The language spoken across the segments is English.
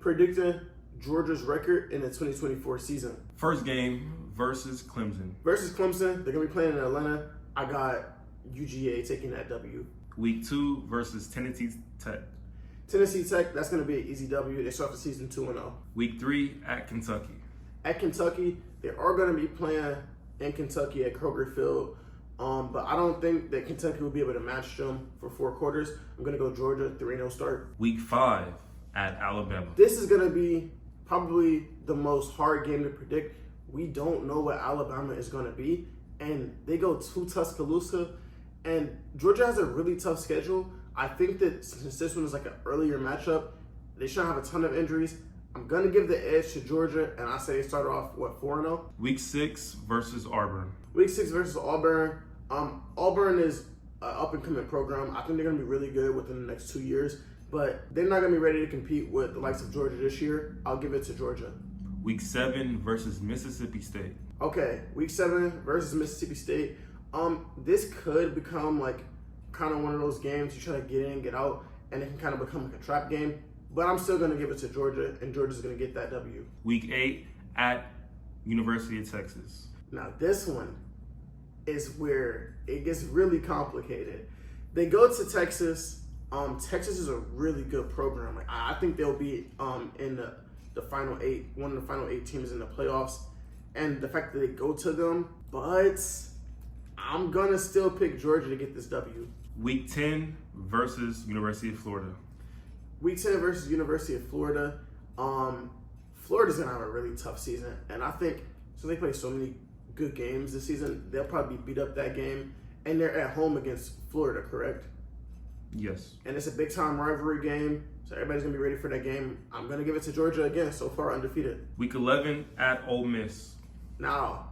Predicting Georgia's record in the 2024 season. First game versus Clemson. Versus Clemson, they're going to be playing in Atlanta. I got UGA taking that W. Week 2 versus Tennessee Tech. Tennessee Tech, that's going to be an easy W. They start the season 2-0. Week 3 at Kentucky. At Kentucky, they are going to be playing in Kentucky at Kroger Field. But I don't think that Kentucky will be able to match them for 4 quarters. I'm going to go Georgia, 3-0 start. Week 5 at Alabama. This is going to be probably the most hard game to predict. We don't know what Alabama is going to be. And they go to Tuscaloosa. And Georgia has a really tough schedule. I think that since this one is like an earlier matchup, they shouldn't have a ton of injuries. I'm going to give the edge to Georgia, and I say they start off, 4-0? Week 6 versus Auburn. Week 6 versus Auburn. Auburn is an up-and-coming program. I think they're going to be really good within the next 2 years, but they're not going to be ready to compete with the likes of Georgia this year. I'll give it to Georgia. Week 7 versus Mississippi State. Okay, Week 7 versus Mississippi State. This could become like kind of one of those games you try to get in, get out, and it can kind of become like a trap game. But I'm still going to give it to Georgia, and Georgia's going to get that W. Week 8 at University of Texas. Now, this one is where it gets really complicated. They go to Texas. Texas is a really good program. Like, I think they'll be in the final 8, one of the final 8 teams in the playoffs. And the fact that they go to them, but I'm going to still pick Georgia to get this W. Week 10 versus University of Florida. Week 10 versus University of Florida. Florida's going to have a really tough season. And I think, so they play so many good games this season, they'll probably beat up that game. And they're at home against Florida, correct? Yes. And it's a big-time rivalry game, so everybody's going to be ready for that game. I'm going to give it to Georgia again, so far undefeated. Week 11 at Ole Miss. Now,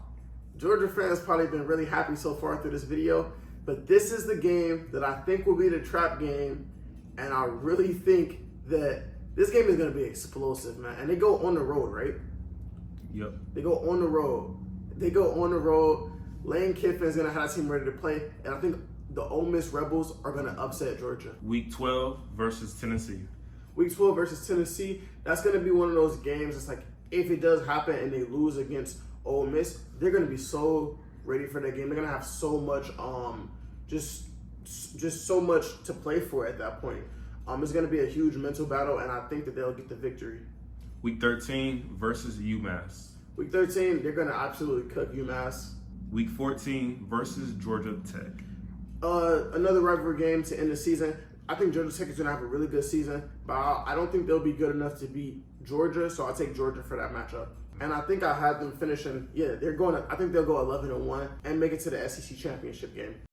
Georgia fans probably been really happy so far through this video, but this is the game that I think will be the trap game, and I really think that this game is going to be explosive, man. And they go on the road, right? Yep. They go on the road. Lane Kiffin's going to have a team ready to play, and I think the Ole Miss Rebels are going to upset Georgia. Week 12 versus Tennessee. Week 12 versus Tennessee, that's going to be one of those games that's like, if it does happen and they lose against Ole Miss, they're going to be so ready for that game. They're going to have so much, just so much to play for at that point. It's going to be a huge mental battle, and I think that they'll get the victory. Week 13 versus UMass. Week 13, they're going to absolutely cook UMass. Week 14 versus Georgia Tech. Another rivalry game to end the season. I think Georgia Tech is going to have a really good season, but I don't think they'll be good enough to beat Georgia, so I'll take Georgia for that matchup. And I think I had them finishing, I think they'll go 11-1 and make it to the SEC championship game.